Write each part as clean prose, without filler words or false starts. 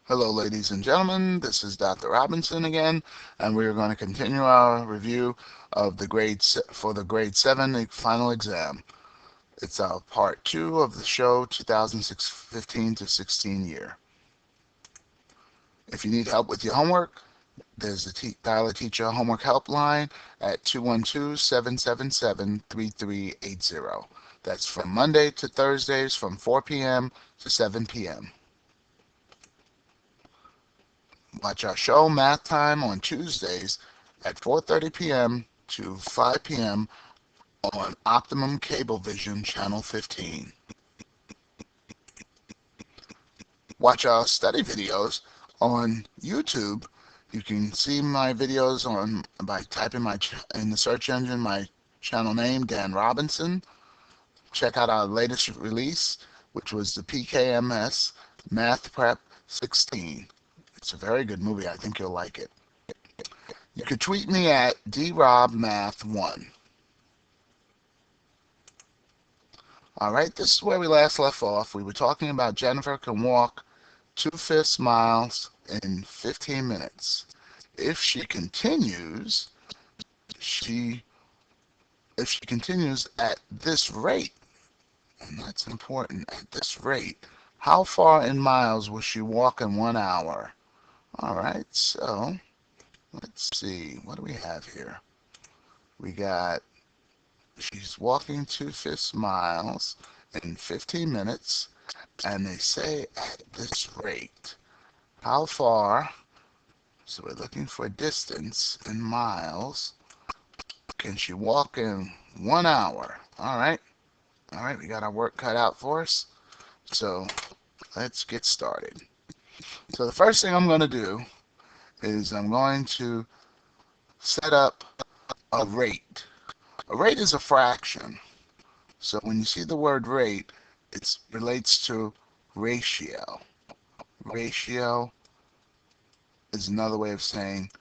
Hello, ladies and gentlemen. This is Dr. Robinson again, and we are going to continue our review of the for the grade 7 final exam. It's part 2 of the show 2015 to 16 year. If you need help with your homework, there's the Dial a Teacher Homework Helpline at 212-777-3380. That's from Monday to Thursdays from 4 p.m. to 7 p.m. Watch our show Math Time on Tuesdays at 4:30 p.m. to 5 p.m. on Optimum Cablevision Channel 15. Watch our study videos on YouTube. You can see my videos by typing in the search engine my channel name, Dan Robinson. Check out our latest release, which was the PKMS Math Prep 16. It's a very good movie. I think you'll like it. You could tweet me at drobmath1. All right, this is where we last left off. We were talking about Jennifer can walk 2/5 miles in 15 minutes. If she continues, she if she continues at this rate, and that's important, at this rate, how far in miles will she walk in 1 hour? All right, so let's see. What do we have here? We got she's walking 2/5 miles in 15 minutes, and they say at this rate. How far? So we're looking for distance in miles. Can she walk in 1 hour? All right, we got our work cut out for us. So let's get started. So the first thing I'm going to do is I'm going to set up a rate. A rate is a fraction. So when you see the word rate, it relates to ratio. Ratio is another way of saying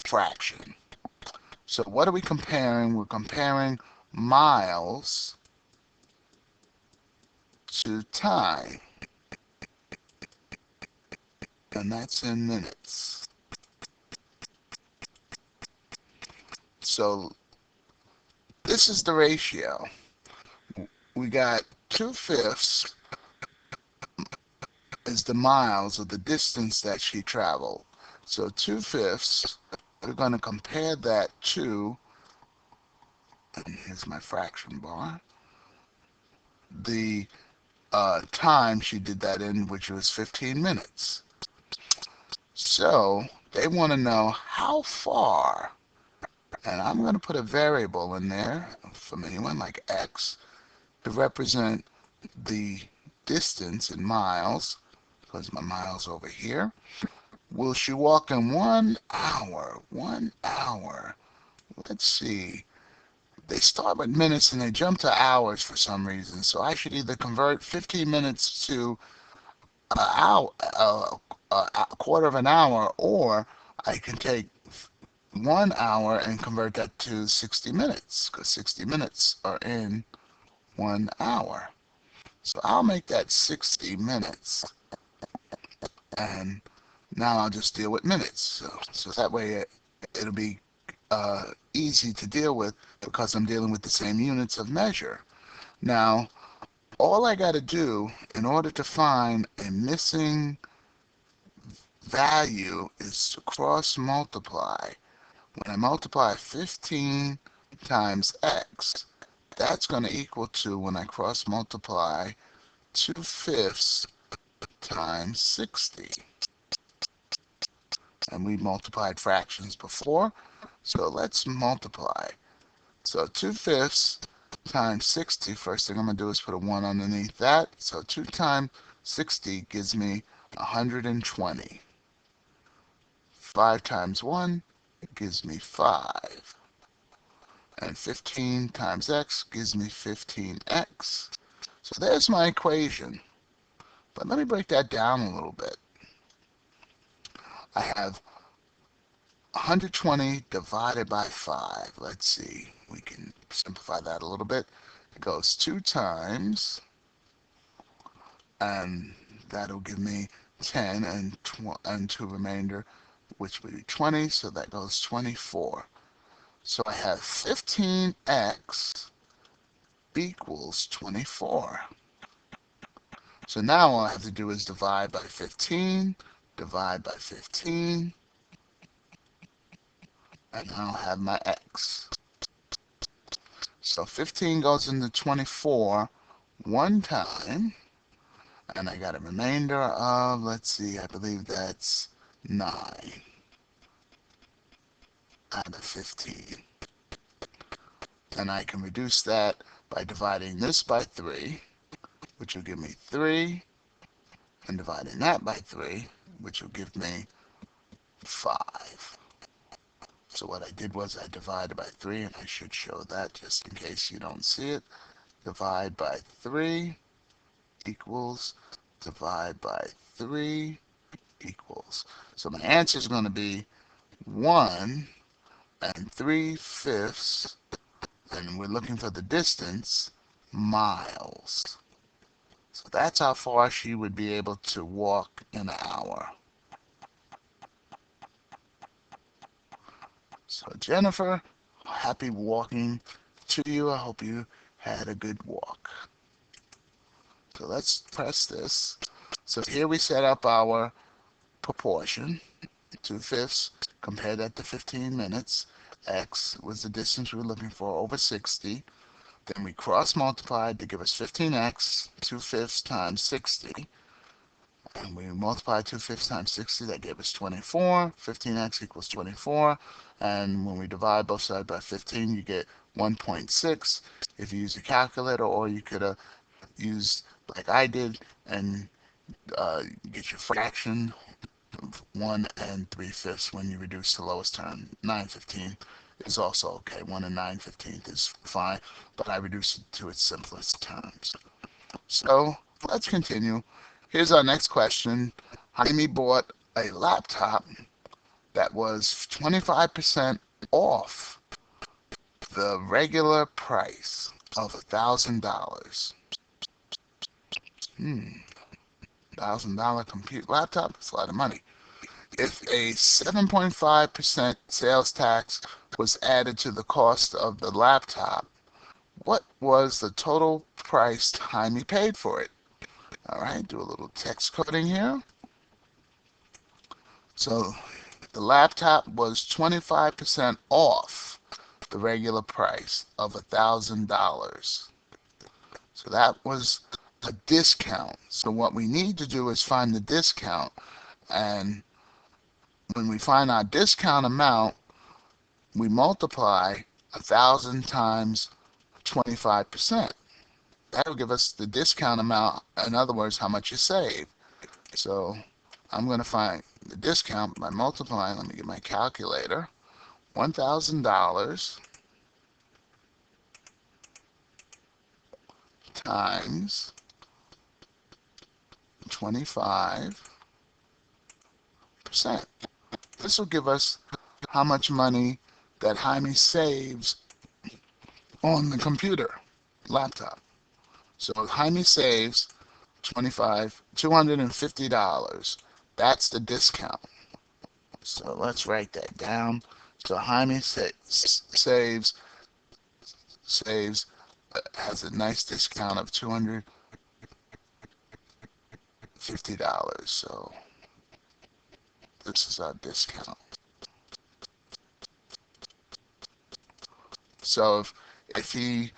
fraction. So what are we comparing? We're comparing miles to time, and that's in minutes. So this is the ratio. We got 2/5 is the miles of the distance that she traveled. So 2/5, we're going to compare that to, and here's my fraction bar, the time she did that in, which was 15 minutes. So they want to know how far, and I'm going to put a variable in there from anyone like x to represent the distance in miles, because my miles over here. Will she walk in 1 hour? 1 hour. Let's see. They start with minutes and they jump to hours for some reason. So I should either convert 15 minutes to an hour, a quarter of an hour, or I can take 1 hour and convert that to 60 minutes, because 60 minutes are in 1 hour. So I'll make that 60 minutes, and now I'll just deal with minutes. So that way it'll be easy to deal with because I'm dealing with the same units of measure. Now, all I got to do in order to find a missing value is to cross multiply. When I multiply 15 times x, that's going to equal to, when I cross multiply, 2/5 times 60. And we multiplied fractions before, so let's multiply. So 2/5 times 60, first thing I'm going to do is put a 1 underneath that. So 2 times 60 gives me 120. 5 times 1 gives me 5. And 15 times x gives me 15x. So there's my equation. But let me break that down a little bit. I have 120 divided by 5. Let's see. We can simplify that a little bit. It goes 2 times, and that'll give me 10 and 2 remainder, which would be 20, so that goes 24. So I have 15x equals 24. So now all I have to do is divide by 15, divide by 15, and I'll have my x. So 15 goes into 24 one time, and I got a remainder of, let's see, I believe that's 9 out of 15. And I can reduce that by dividing this by 3, which will give me 3, and dividing that by 3, which will give me 5. So what I did was I divided by 3, and I should show that just in case you don't see it. Divide by 3 equals, divide by 3 equals. So my answer is going to be 1 3/5, and we're looking for the distance, miles. So that's how far she would be able to walk in an hour. So Jennifer, happy walking to you. I hope you had a good walk. So let's press this. So here we set up our proportion, 2/5, compare that to 15 minutes. X was the distance we were looking for, over 60. Then we cross multiplied to give us 15x, 2/5 times 60. And we multiply 2/5 times 60, that gave us 24. 15x equals 24. And when we divide both sides by 15, you get 1.6 if you use a calculator, or you could have used like I did and get your fraction of 1 3/5 when you reduce the lowest term. 9/15 is also okay. 1 9/15 is fine, but I reduce it to its simplest terms. So let's continue. Here's our next question. Jaime bought a laptop that was 25% off the regular price of $1,000. $1,000 computer laptop, that's a lot of money. If a 7.5% sales tax was added to the cost of the laptop, what was the total price Jaime paid for it? All right, do a little text coding here. So the laptop was 25% off the regular price of $1,000. So that was a discount. So what we need to do is find the discount, and when we find our discount amount, we multiply 1,000 times 25%. That'll give us the discount amount, in other words, how much you save. So I'm going to find the discount by multiplying, let me get my calculator, $1,000 times 25%. This will give us how much money that Jaime saves on the computer laptop. So Jaime saves $250. That's the discount. So let's write that down. So Jaime saves has a nice discount of $250. So this is our discount. So if he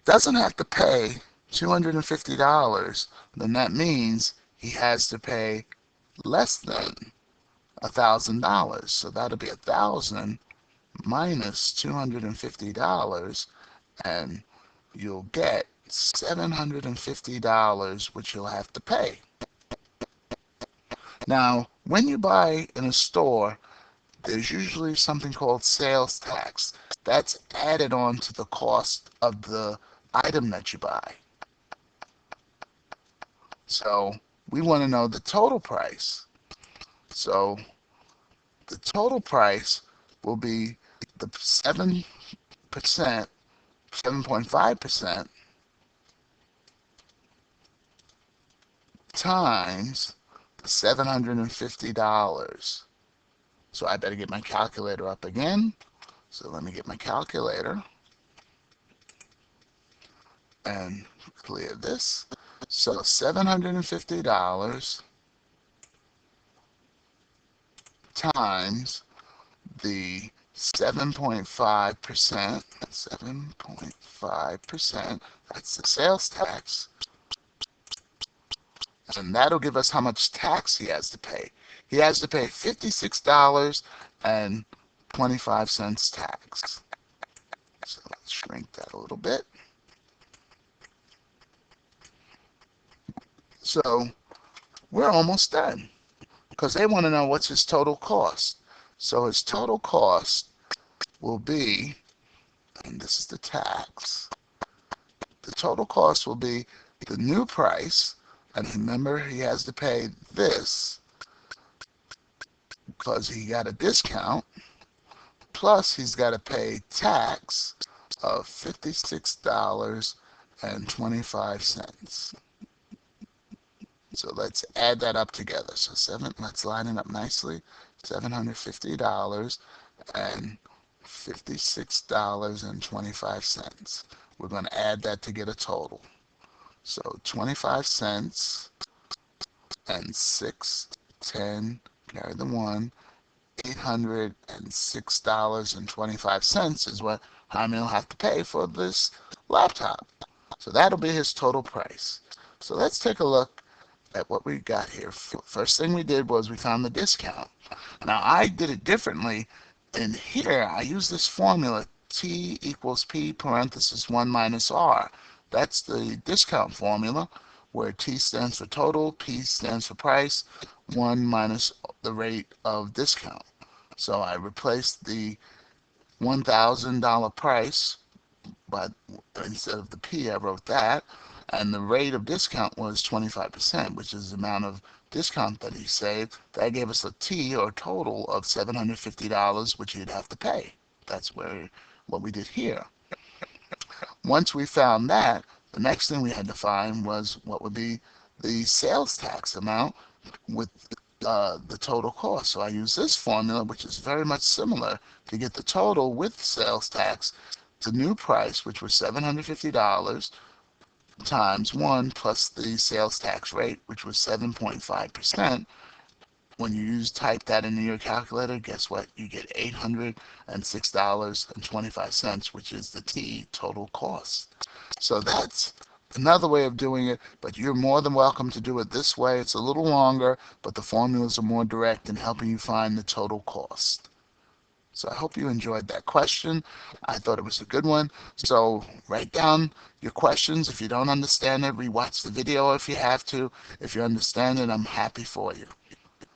doesn't have to pay $250, then that means he has to pay less than $1,000. So that'll be 1,000 minus $250, and you'll get $750, which you'll have to pay. Now, when you buy in a store, there's usually something called sales tax. That's added on to the cost of the item that you buy. So we want to know the total price. So the total price will be the 7%, 7.5% times $750. So I better get my calculator up again. So let me get my calculator and clear this. So $750 times the 7.5%, 7.5%, that's the sales tax, and that'll give us how much tax he has to pay. He has to pay $56.25 tax. So let's shrink that a little bit. So we're almost done because they want to know what's his total cost. So his total cost will be, and this is the tax, the total cost will be the new price, and remember he has to pay this because he got a discount, plus he's got to pay tax of $56.25. So let's add that up together. So let's line it up nicely. $750 and $56.25. We're going to add that to get a total. So 25 cents and 6, 10, carry the 1, $806.25 is what Jaime will have to pay for this laptop. So that'll be his total price. So let's take a look at what we got here. First thing we did was we found the discount. Now I did it differently. In here I use this formula, T equals P parenthesis 1 minus R. That's the discount formula, where T stands for total, P stands for price, 1 minus the rate of discount. So I replaced the $1,000 price, but instead of the P I wrote that, and the rate of discount was 25%, which is the amount of discount that he saved. That gave us a T, or total, of $750, which he'd have to pay. That's what we did here. Once we found that, the next thing we had to find was what would be the sales tax amount with the total cost. So I use this formula, which is very much similar, to get the total with sales tax. The new price, which was $750, times 1 plus the sales tax rate, which was 7.5%. When you type that into your calculator, guess what? You get $806.25, which is the T, total cost. So that's another way of doing it, but you're more than welcome to do it this way. It's a little longer, but the formulas are more direct in helping you find the total cost. So I hope you enjoyed that question. I thought it was a good one. So write down your questions. If you don't understand it, rewatch the video if you have to. If you understand it, I'm happy for you.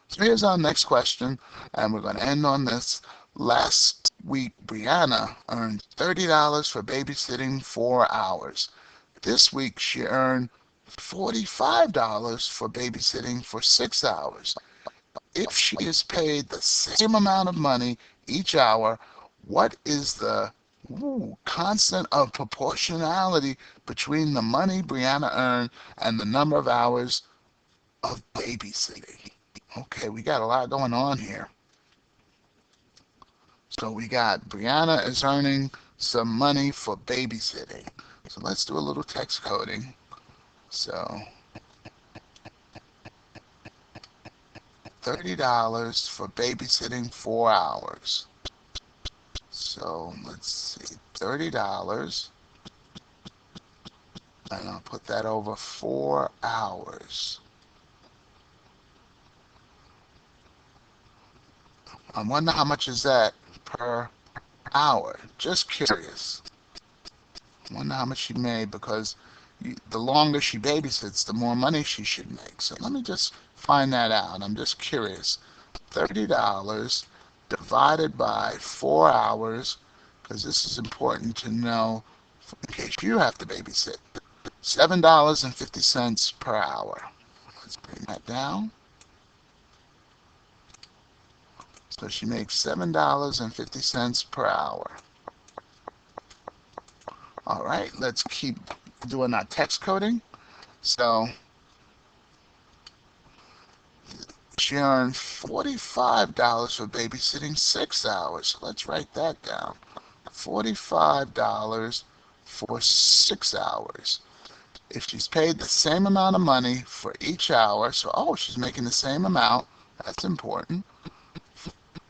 So here's our next question, and we're going to end on this. Last week, Brianna earned $30 for babysitting 4 hours. This week, she earned $45 for babysitting for 6 hours. If she is paid the same amount of money each hour, what is the constant of proportionality between the money Brianna earned and the number of hours of babysitting? Okay, we got a lot going on here. So we got Brianna is earning some money for babysitting. So let's do a little text coding. So $30 for babysitting 4 hours. So let's see, $30, and I'll put that over 4 hours. I wonder how much is that per hour. Just curious. I wonder how much she made, because the longer she babysits, the more money she should make. So let me just find that out. I'm just curious. $30 divided by 4 hours, because this is important to know in case you have to babysit. $7.50 per hour. Let's bring that down. So she makes $7.50 per hour. All right, let's keep doing our text coding. So she earned $45 for babysitting 6 hours. So let's write that down. $45 for 6 hours. If she's paid the same amount of money for each hour, so she's making the same amount, that's important,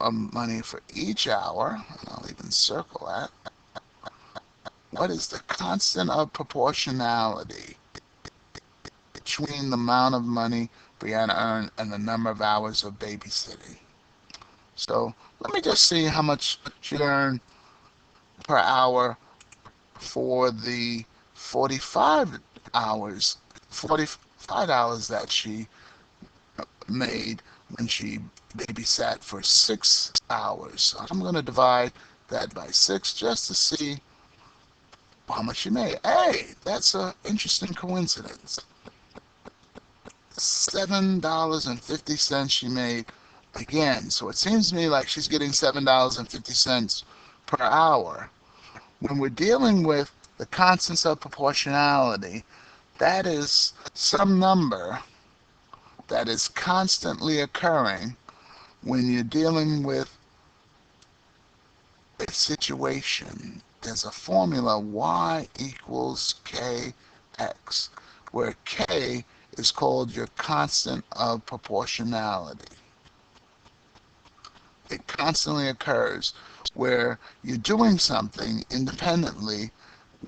of money for each hour, and I'll even circle that. What is the constant of proportionality between the amount of money Brianna earned and the number of hours of babysitting? So let me just see how much she earned per hour for the 45 hours, 45 hours that she made when she babysat for 6 hours. So I'm going to divide that by 6 just to see how much she made. Hey, that's an interesting coincidence. $7.50 she made again. So it seems to me like she's getting $7.50 per hour. When we're dealing with the constants of proportionality, that is some number that is constantly occurring when you're dealing with a situation. There's a formula, y equals kx, where k is called your constant of proportionality. It constantly occurs where you're doing something independently,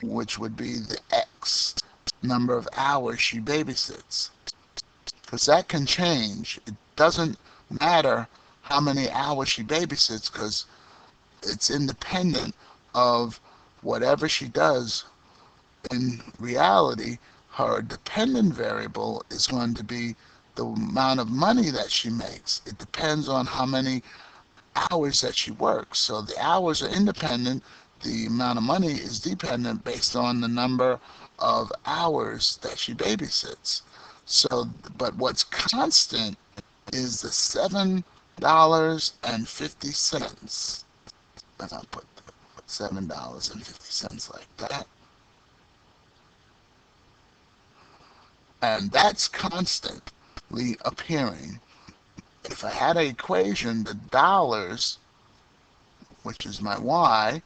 which would be the x number of hours she babysits. Because that can change. It doesn't matter how many hours she babysits because it's independent of whatever she does. In reality, her dependent variable is going to be the amount of money that she makes. It depends on how many hours that she works. So the hours are independent. The amount of money is dependent based on the number of hours that she babysits. So, but what's constant is the $7.50. And I'll put $7.50 like that. And that's constantly appearing. If I had an equation, the dollars, which is my y,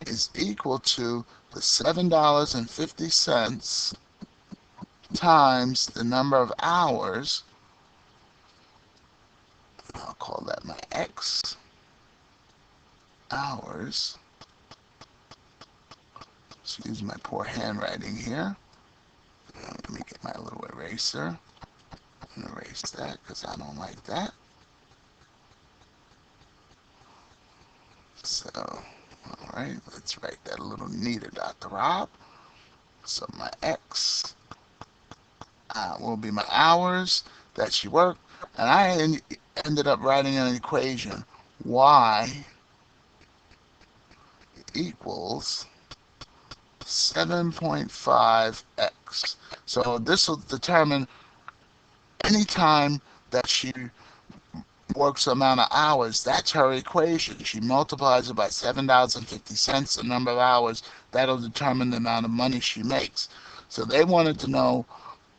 is equal to the $7.50 times the number of hours. I'll call that my x, hours. Excuse my poor handwriting here. Let me get my little eraser and erase that because I don't like that. So, alright, let's write that a little neater, Dr. Rob. So my x will be my hours that she worked, and I ended up writing an equation. Y equals 7.5x. So this will determine any time that she works the amount of hours. That's her equation. She multiplies it by $7.50, the number of hours. That'll determine the amount of money she makes. So they wanted to know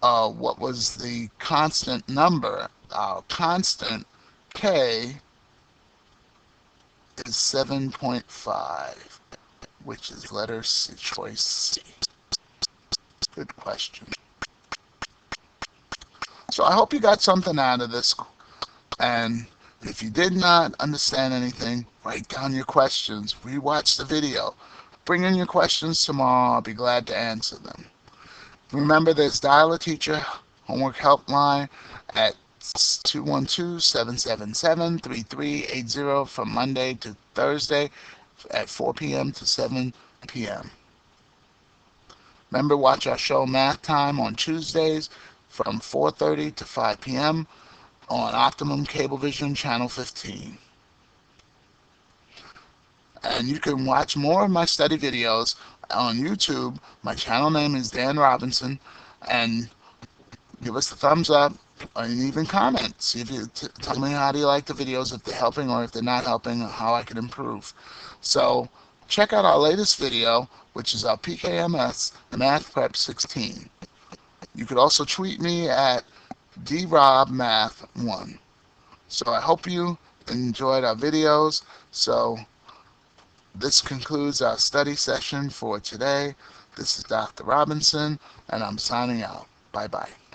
what was the constant number. Our constant K is 7.5, which is letter C, choice C. Good question. So I hope you got something out of this. And if you did not understand anything, write down your questions. Rewatch the video. Bring in your questions tomorrow. I'll be glad to answer them. Remember, there's Dial a Teacher Homework Helpline at 212-777-3380 from Monday to Thursday at 4 p.m. to 7 p.m. Remember, watch our show Math Time on Tuesdays from 4:30 to 5 p.m. on Optimum Cablevision Channel 15. And you can watch more of my study videos on YouTube. My channel name is Dan Robinson, and give us the thumbs up and even comment. See if you tell me how do you like the videos, if they're helping or if they're not helping, or how I can improve. So check out our latest video, which is our PKMS Math Prep 16. You could also tweet me at drobmath1. So I hope you enjoyed our videos. So this concludes our study session for today. This is Dr. Robinson, and I'm signing out. Bye-bye.